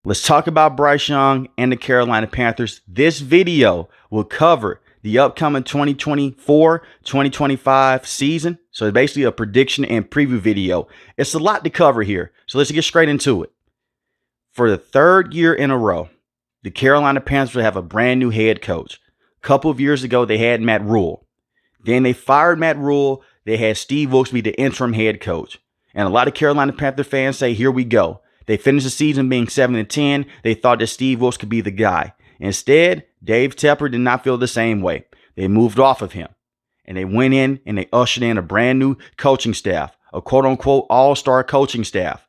Let's talk about Bryce Young and the Carolina Panthers. This video will cover the upcoming 2024-2025 season. So it's basically a prediction and preview video. It's a lot to cover here. So let's get straight into it. For the third year in a row, the Carolina Panthers will have a brand new head coach. A couple of years ago, they had Matt Rule. Then they fired Matt Rule. They had Steve Wilkes be the interim head coach. And a lot of Carolina Panther fans say, here we go. They finished the season being 7-10. They thought that Steve Wilkes could be the guy. Instead, Dave Tepper did not feel the same way. They moved off of him. And they went in and they ushered in a brand new coaching staff, a quote-unquote all-star coaching staff.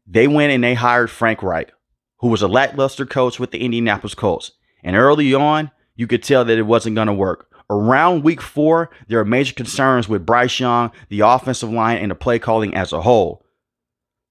They went and they hired Frank Reich, who was a lackluster coach with the Indianapolis Colts. And early on, you could tell that it wasn't going to work. Around week 4, there are major concerns with Bryce Young, the offensive line, and the play calling as a whole,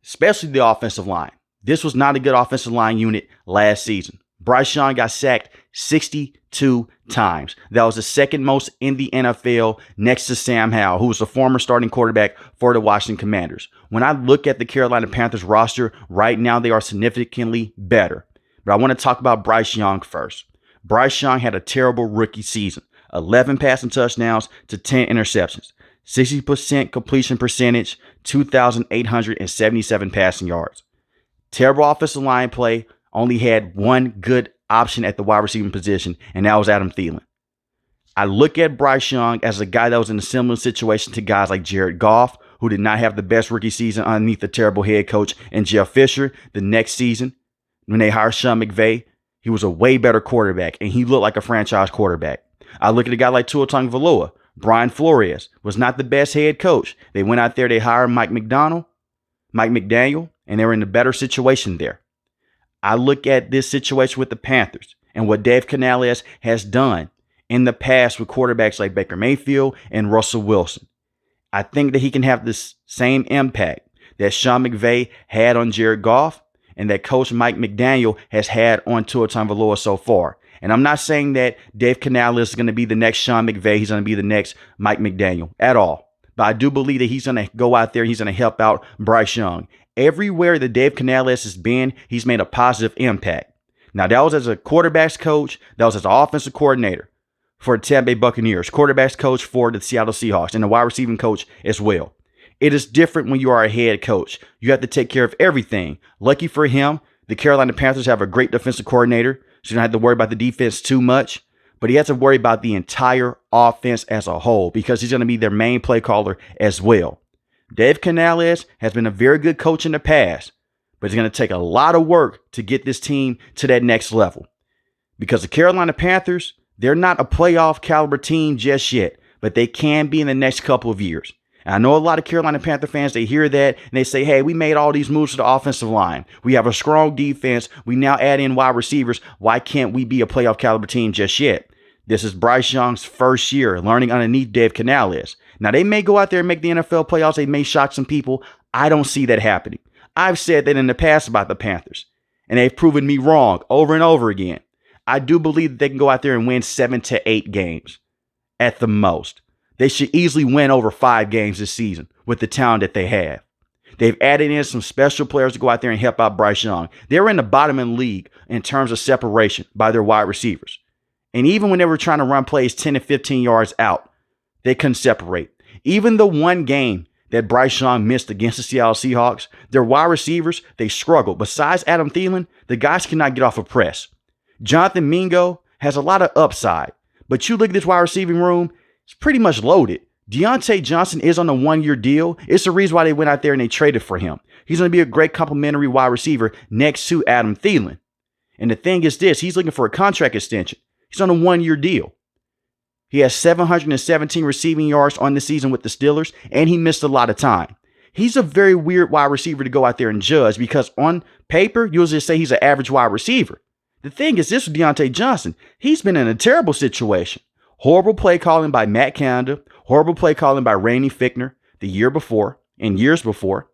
especially the offensive line. This was not a good offensive line unit last season. Bryce Young got sacked 62 times. That was the second most in the NFL, next to Sam Howell, who was the former starting quarterback for the Washington Commanders. When I look at the Carolina Panthers roster right now, they are significantly better. But I want to talk about Bryce Young first. Bryce Young had a terrible rookie season. 11 passing touchdowns to 10 interceptions, 60% completion percentage, 2,877 passing yards. Terrible offensive line play, only had one good option at the wide receiving position, and that was Adam Thielen. I look at Bryce Young as a guy that was in a similar situation to guys like Jared Goff, who did not have the best rookie season underneath the terrible head coach, and Jeff Fisher. The next season, when they hired Sean McVay, he was a way better quarterback, and he looked like a franchise quarterback. I look at a guy like Tua Tagovailoa. Brian Flores was not the best head coach. They went out there, they hired Mike McDaniel, and they were in a better situation there. I look at this situation with the Panthers and what Dave Canales has done in the past with quarterbacks like Baker Mayfield and Russell Wilson. I think that he can have this same impact that Sean McVay had on Jared Goff and that Coach Mike McDaniel has had on Tua Tagovailoa so far. And I'm not saying that Dave Canales is going to be the next Sean McVay. He's going to be the next Mike McDaniel at all. But I do believe that he's going to go out there. He's going to help out Bryce Young. Everywhere that Dave Canales has been, he's made a positive impact. Now, that was as a quarterbacks coach. That was as an offensive coordinator for the Tampa Bay Buccaneers, quarterbacks coach for the Seattle Seahawks, and a wide receiving coach as well. It is different when you are a head coach. You have to take care of everything. Lucky for him, the Carolina Panthers have a great defensive coordinator. So you don't have to worry about the defense too much, but he has to worry about the entire offense as a whole because he's going to be their main play caller as well. Dave Canales has been a very good coach in the past, but it's going to take a lot of work to get this team to that next level because the Carolina Panthers, they're not a playoff caliber team just yet, but they can be in the next couple of years. I know a lot of Carolina Panther fans, they hear that and they say, hey, we made all these moves to the offensive line. We have a strong defense. We now add in wide receivers. Why can't we be a playoff caliber team just yet? This is Bryce Young's first year learning underneath Dave Canales. Now, they may go out there and make the NFL playoffs. They may shock some people. I don't see that happening. I've said that in the past about the Panthers, and they've proven me wrong over and over again. I do believe that they can go out there and win 7 to 8 games at the most. They should easily win over 5 games this season with the talent that they have. They've added in some special players to go out there and help out Bryce Young. They're in the bottom of the league in terms of separation by their wide receivers. And even when they were trying to run plays 10 to 15 yards out, they couldn't separate. Even the one game that Bryce Young missed against the Seattle Seahawks, their wide receivers, they struggled. Besides Adam Thielen, the guys cannot get off a press. Jonathan Mingo has a lot of upside. But you look at this wide receiving room, it's pretty much loaded. Deontay Johnson is on a 1-year deal. It's the reason why they went out there and they traded for him. He's going to be a great complementary wide receiver next to Adam Thielen. And the thing is this, he's looking for a contract extension. He's on a 1-year deal. He has 717 receiving yards on the season with the Steelers, and he missed a lot of time. He's a very weird wide receiver to go out there and judge because on paper, you'll just say he's an average wide receiver. The thing is this with Deontay Johnson, he's been in a terrible situation. Horrible play calling by Matt Canada. Horrible play calling by Randy Fichtner the year before and years before.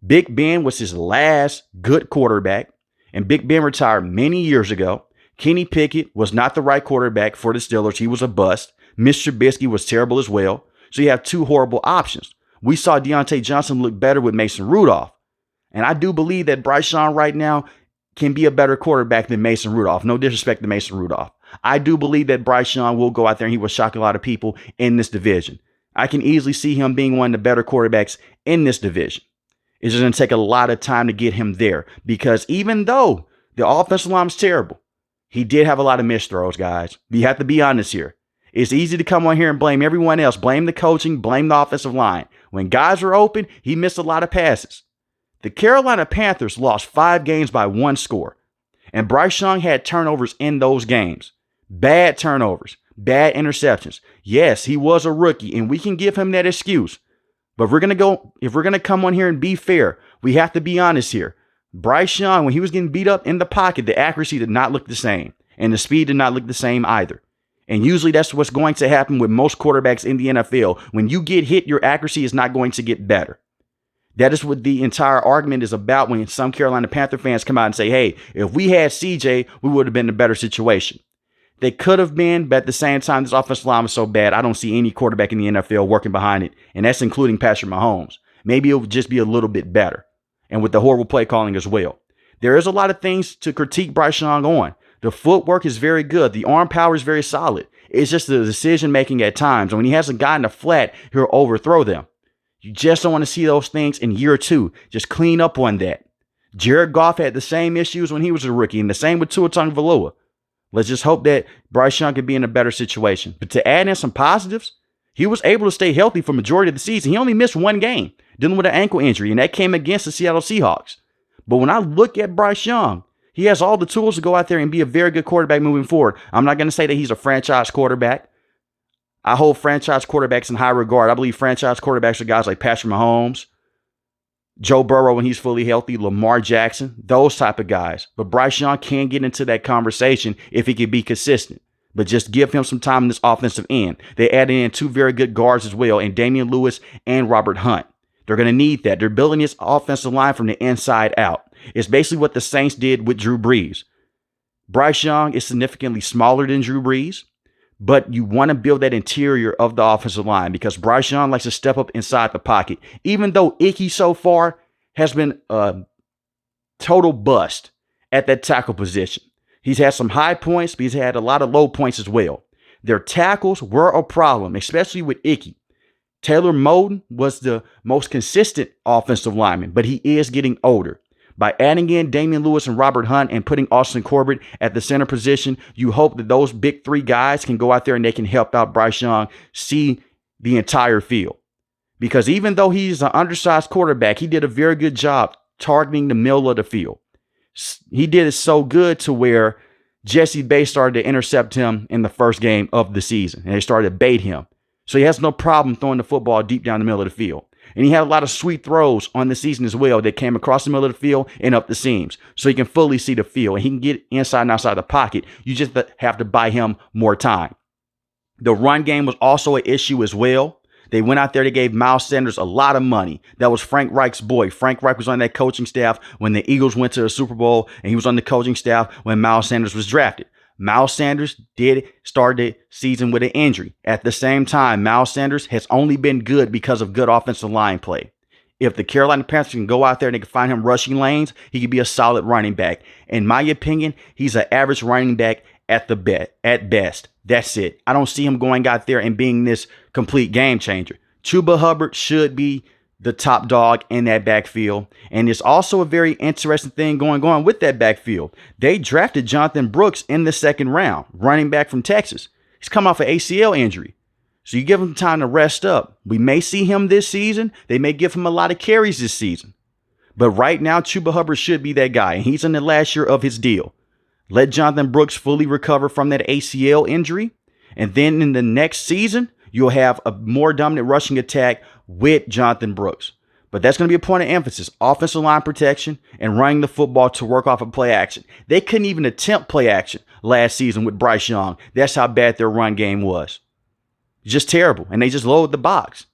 Big Ben was his last good quarterback, and Big Ben retired many years ago. Kenny Pickett was not the right quarterback for the Steelers. He was a bust. Mitch Trubisky was terrible as well. So you have 2 horrible options. We saw Deontay Johnson look better with Mason Rudolph. And I do believe that Bryce Young right now can be a better quarterback than Mason Rudolph. No disrespect to Mason Rudolph. I do believe that Bryce Young will go out there and he will shock a lot of people in this division. I can easily see him being one of the better quarterbacks in this division. It's just going to take a lot of time to get him there, because even though the offensive line was terrible, he did have a lot of missed throws, guys. You have to be honest here. It's easy to come on here and blame everyone else, blame the coaching, blame the offensive line. When guys were open, he missed a lot of passes. The Carolina Panthers lost 5 games by 1 score, and Bryce Young had turnovers in those games. Bad turnovers, bad interceptions. Yes, he was a rookie, and we can give him that excuse. But if we're going to come on here and be fair, we have to be honest here. Bryce Young, when he was getting beat up in the pocket, the accuracy did not look the same, and the speed did not look the same either. And usually that's what's going to happen with most quarterbacks in the NFL. When you get hit, your accuracy is not going to get better. That is what the entire argument is about when some Carolina Panther fans come out and say, hey, if we had CJ, we would have been in a better situation. They could have been, but at the same time, this offensive line was so bad, I don't see any quarterback in the NFL working behind it, and that's including Patrick Mahomes. Maybe it would just be a little bit better, and with the horrible play calling as well. There is a lot of things to critique Bryce Young on. The footwork is very good. The arm power is very solid. It's just the decision-making at times. And when he has a guy in the flat, he'll overthrow them. You just don't want to see those things in year 2. Just clean up on that. Jared Goff had the same issues when he was a rookie, and the same with Tua Tagovailoa. Let's just hope that Bryce Young could be in a better situation. But to add in some positives, he was able to stay healthy for majority of the season. He only missed 1 game, dealing with an ankle injury, and that came against the Seattle Seahawks. But when I look at Bryce Young, he has all the tools to go out there and be a very good quarterback moving forward. I'm not going to say that he's a franchise quarterback. I hold franchise quarterbacks in high regard. I believe franchise quarterbacks are guys like Patrick Mahomes, Joe Burrow when he's fully healthy, Lamar Jackson, those type of guys. But Bryce Young can get into that conversation if he can be consistent. But just give him some time in this offensive end. They added in 2 very good guards as well, in Damian Lewis and Robert Hunt. They're going to need that. They're building this offensive line from the inside out. It's basically what the Saints did with Drew Brees. Bryce Young is significantly smaller than Drew Brees, but you want to build that interior of the offensive line because Bryce Young likes to step up inside the pocket. Even though Icky so far has been a total bust at that tackle position. He's had some high points, but he's had a lot of low points as well. Their tackles were a problem, especially with Icky. Taylor Moton was the most consistent offensive lineman, but he is getting older. By adding in Damian Lewis and Robert Hunt and putting Austin Corbett at the center position, you hope that those big 3 guys can go out there and they can help out Bryce Young see the entire field. Because even though he's an undersized quarterback, he did a very good job targeting the middle of the field. He did it so good to where Jesse Bates started to intercept him in the first game of the season, and they started to bait him. So he has no problem throwing the football deep down the middle of the field. And he had a lot of sweet throws on the season as well that came across the middle of the field and up the seams. So he can fully see the field and he can get inside and outside the pocket. You just have to buy him more time. The run game was also an issue as well. They went out there, they gave Miles Sanders a lot of money. That was Frank Reich's boy. Frank Reich was on that coaching staff when the Eagles went to the Super Bowl, and he was on the coaching staff when Miles Sanders was drafted. Miles Sanders did start the season with an injury. At the same time, Miles Sanders has only been good because of good offensive line play. If the Carolina Panthers can go out there and they can find him rushing lanes, he could be a solid running back. In my opinion, he's an average running back at best. That's it. I don't see him going out there and being this complete game changer. Chuba Hubbard should be the top dog in that backfield. And it's also a very interesting thing going on with that backfield. They drafted Jonathan Brooks in the 2nd round, running back from Texas. He's come off an ACL injury. So you give him time to rest up. We may see him this season. They may give him a lot of carries this season. But right now, Chuba Hubbard should be that guy. And he's in the last year of his deal. Let Jonathan Brooks fully recover from that ACL injury. And then in the next season, you'll have a more dominant rushing attack with Jonathan Brooks. But that's going to be a point of emphasis. Offensive line protection and running the football to work off of play action. They couldn't even attempt play action last season with Bryce Young. That's how bad their run game was. Just terrible. And they just loaded the box.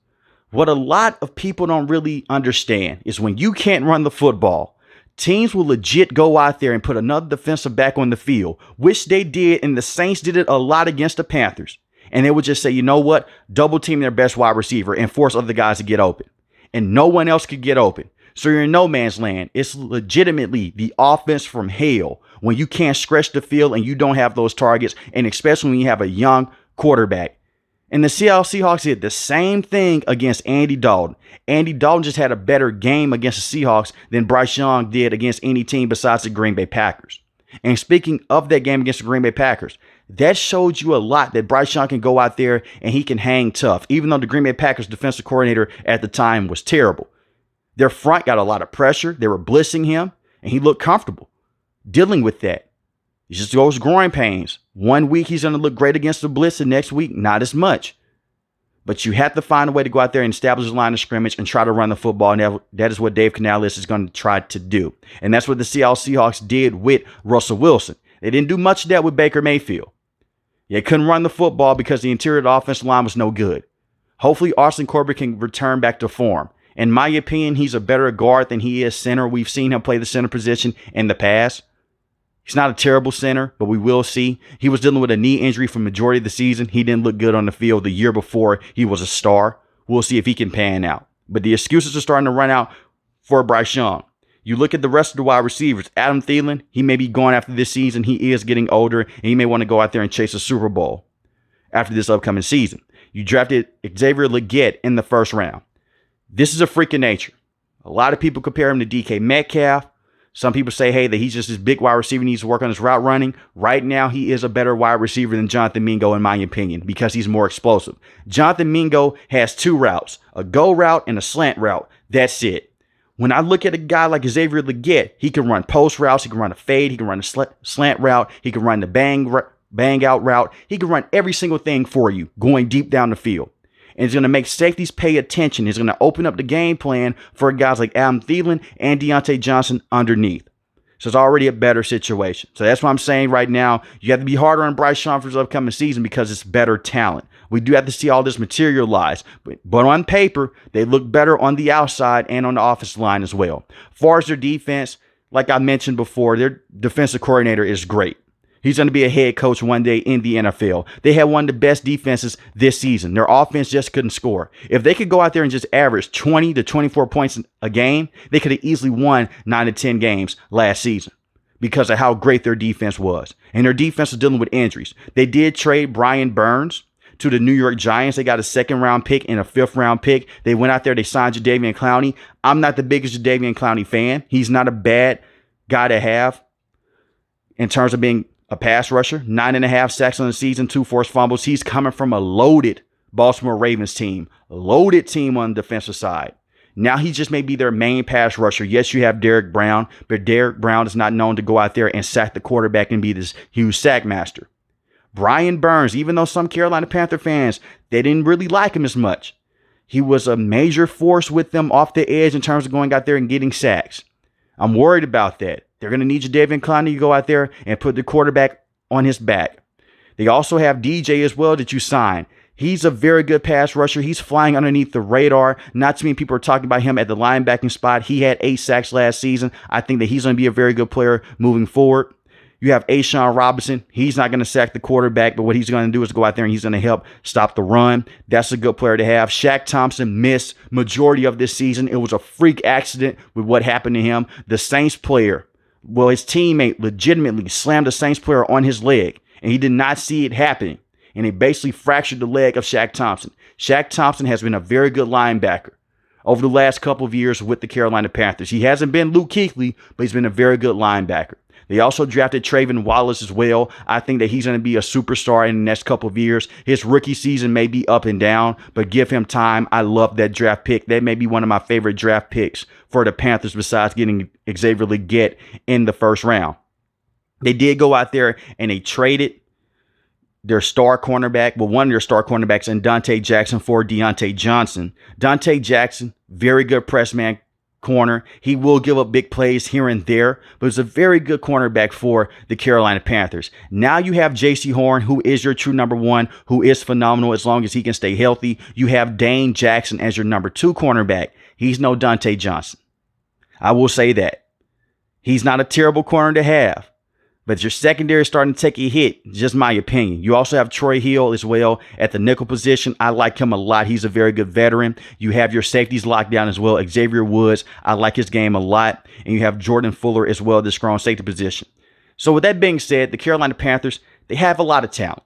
What a lot of people don't really understand is when you can't run the football, teams will legit go out there and put another defensive back on the field, which they did, and the Saints did it a lot against the Panthers. And they would just say, you know what? Double team their best wide receiver and force other guys to get open. And no one else could get open. So you're in no man's land. It's legitimately the offense from hell when you can't stretch the field and you don't have those targets, and especially when you have a young quarterback. And the Seattle Seahawks did the same thing against Andy Dalton. Andy Dalton just had a better game against the Seahawks than Bryce Young did against any team besides the Green Bay Packers. And speaking of that game against the Green Bay Packers, that showed you a lot that Bryce Young can go out there and he can hang tough, even though the Green Bay Packers defensive coordinator at the time was terrible. Their front got a lot of pressure. They were blitzing him, and he looked comfortable dealing with that. He just goes growing pains. 1 week, he's going to look great against the blitz, and next week, not as much. But you have to find a way to go out there and establish a line of scrimmage and try to run the football, and that is what Dave Canales is going to try to do. And that's what the Seattle Seahawks did with Russell Wilson. They didn't do much of that with Baker Mayfield. They couldn't run the football because the interior of the offensive line was no good. Hopefully, Austin Corbett can return back to form. In my opinion, he's a better guard than he is center. We've seen him play the center position in the past. He's not a terrible center, but we will see. He was dealing with a knee injury for the majority of the season. He didn't look good on the field the year before he was a star. We'll see if he can pan out. But the excuses are starting to run out for Bryce Young. You look at the rest of the wide receivers. Adam Thielen, he may be going after this season. He is getting older, and he may want to go out there and chase a Super Bowl after this upcoming season. You drafted Xavier Legette in the first round. This is a freak of nature. A lot of people compare him to DK Metcalf. Some people say, hey, that he's just this big wide receiver, needs to work on his route running. Right now, he is a better wide receiver than Jonathan Mingo, in my opinion, because he's more explosive. Jonathan Mingo has two routes, a go route and a slant route. That's it. When I look at a guy like Xavier Legette, he can run post routes, he can run a fade, he can run a slant route, he can run the bang out route. He can run every single thing for you, going deep down the field. And it's going to make safeties pay attention. It's going to open up the game plan for guys like Adam Thielen and Deontay Johnson underneath. So it's already a better situation. So that's what I'm saying right now. You have to be harder on Bryce Young for his upcoming season because it's better talent. We do have to see all this materialize. But on paper, they look better on the outside and on the offensive line as well. As far as their defense, like I mentioned before, their defensive coordinator is great. He's going to be a head coach one day in the NFL. They had one of the best defenses this season. Their offense just couldn't score. If they could go out there and just average 20 to 24 points a game, they could have easily won 9 to 10 games last season because of how great their defense was. And their defense was dealing with injuries. They did trade Brian Burns to the New York Giants. They got a 2nd-round pick and a 5th-round pick. They went out there. They signed Jadeveon Clowney. I'm not the biggest Jadeveon Clowney fan. He's not a bad guy to have in terms of being a pass rusher. 9.5 sacks on the season, 2 forced fumbles. He's coming from a loaded Baltimore Ravens team. Loaded team on the defensive side. Now he just may be their main pass rusher. Yes, you have Derek Brown, but Derek Brown is not known to go out there and sack the quarterback and be this huge sack master. Brian Burns, even though some Carolina Panther fans, they didn't really like him as much. He was a major force with them off the edge in terms of going out there and getting sacks. I'm worried about that. They're going to need Jadeveon Clowney to go out there and put the quarterback on his back. They also have DJ as well that you sign. He's a very good pass rusher. He's flying underneath the radar. Not too many people are talking about him at the linebacking spot. He had 8 sacks last season. I think that he's going to be a very good player moving forward. You have Ashawn Robinson. He's not going to sack the quarterback, but what he's going to do is go out there and he's going to help stop the run. That's a good player to have. Shaq Thompson missed majority of this season. It was a freak accident with what happened to him. The Saints player, well, his teammate legitimately slammed the Saints player on his leg, and he did not see it happening. And he basically fractured the leg of Shaq Thompson. Shaq Thompson has been a very good linebacker over the last couple of years with the Carolina Panthers. He hasn't been Luke Kuechly, but he's been a very good linebacker. They also drafted Trayvon Wallace as well. I think that he's going to be a superstar in the next couple of years. His rookie season may be up and down, but give him time. I love that draft pick. That may be one of my favorite draft picks for the Panthers besides getting Xavier Legette in the first round. They did go out there and they traded their star cornerback, well, one of their star cornerbacks, and Dante Jackson for Deontay Johnson. Dante Jackson, very good press man corner. He will give up big plays here and there, but it's a very good cornerback for the Carolina Panthers. Now you have J.C. Horn, who is your true number 1, who is phenomenal as long as he can stay healthy. You have Dane Jackson as your number 2 cornerback. He's no Dante Johnson. I will say that. He's not a terrible corner to have, But your secondary is starting to take a hit, just my opinion. You also have Troy Hill as well at the nickel position. I like him a lot. He's a very good veteran. You have your safeties locked down as well. Xavier Woods, I like his game a lot. And you have Jordan Fuller as well at the strong safety position. So with that being said, the Carolina Panthers, they have a lot of talent.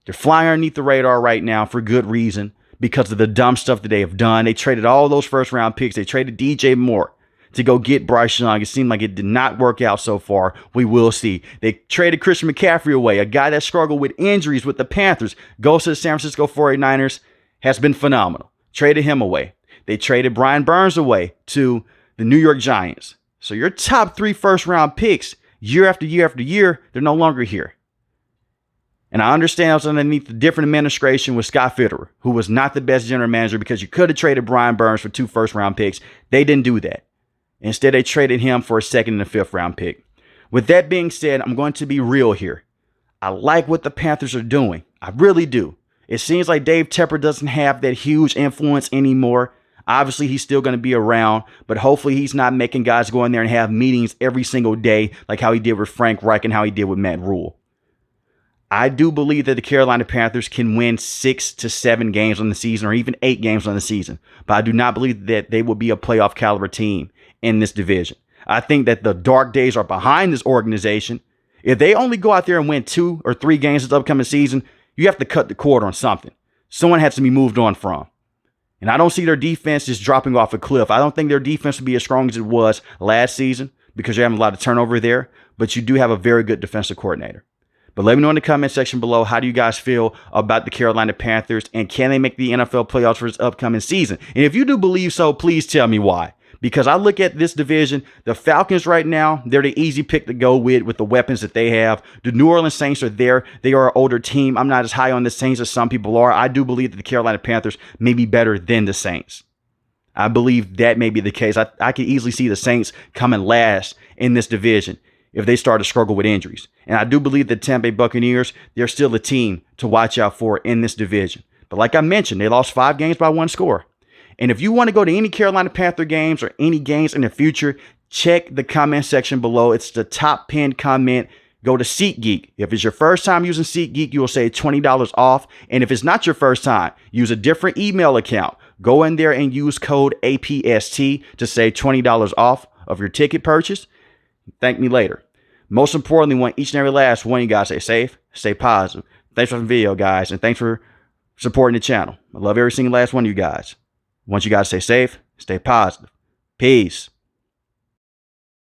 They're flying underneath the radar right now for good reason because of the dumb stuff that they have done. They traded all those first-round picks. They traded DJ Moore to go get Bryce Young. It seemed like it did not work out so far. We will see. They traded Christian McCaffrey away, a guy that struggled with injuries with the Panthers, goes to the San Francisco 49ers, has been phenomenal. Traded him away. They traded Brian Burns away to the New York Giants. So your top 3 first-round picks, year after year after year, they're no longer here. And I understand I was underneath the different administration with Scott Fitterer, who was not the best general manager because you could have traded Brian Burns for 2 first-round picks. They didn't do that. Instead, they traded him for a 2nd and a 5th round pick. With that being said, I'm going to be real here. I like what the Panthers are doing. I really do. It seems like Dave Tepper doesn't have that huge influence anymore. Obviously, he's still going to be around, but hopefully he's not making guys go in there and have meetings every single day like how he did with Frank Reich and how he did with Matt Rule. I do believe that the Carolina Panthers can win 6 to 7 games on the season or even 8 games on the season, but I do not believe that they will be a playoff caliber team in this division. I think that the dark days are behind this organization. If they only go out there and win 2 or 3 games this upcoming season, you have to cut the cord on something. Someone has to be moved on from. And I don't see their defense just dropping off a cliff. I don't think their defense will be as strong as it was last season because you're having a lot of turnover there, but you do have a very good defensive coordinator. But let me know in the comment section below, how do you guys feel about the Carolina Panthers, and can they make the NFL playoffs for this upcoming season? And if you do believe so, please tell me why. Because I look at this division, the Falcons right now, they're the easy pick to go with the weapons that they have. The New Orleans Saints are there. They are an older team. I'm not as high on the Saints as some people are. I do believe that the Carolina Panthers may be better than the Saints. I believe that may be the case. I could easily see the Saints coming last in this division if they start to struggle with injuries. And I do believe the Tampa Bay Buccaneers, they're still a team to watch out for in this division. But like I mentioned, they lost 5 games by 1 score. And if you want to go to any Carolina Panther games or any games in the future, check the comment section below. It's the top pinned comment. Go to SeatGeek. If it's your first time using SeatGeek, you will save $20 off. And if it's not your first time, use a different email account. Go in there and use code APST to save $20 off of your ticket purchase. Thank me later. Most importantly, want each and every last one of you guys stay safe, stay positive. Thanks for the video, guys, and thanks for supporting the channel. I love every single last one of you guys. I want you guys to stay safe, stay positive. Peace.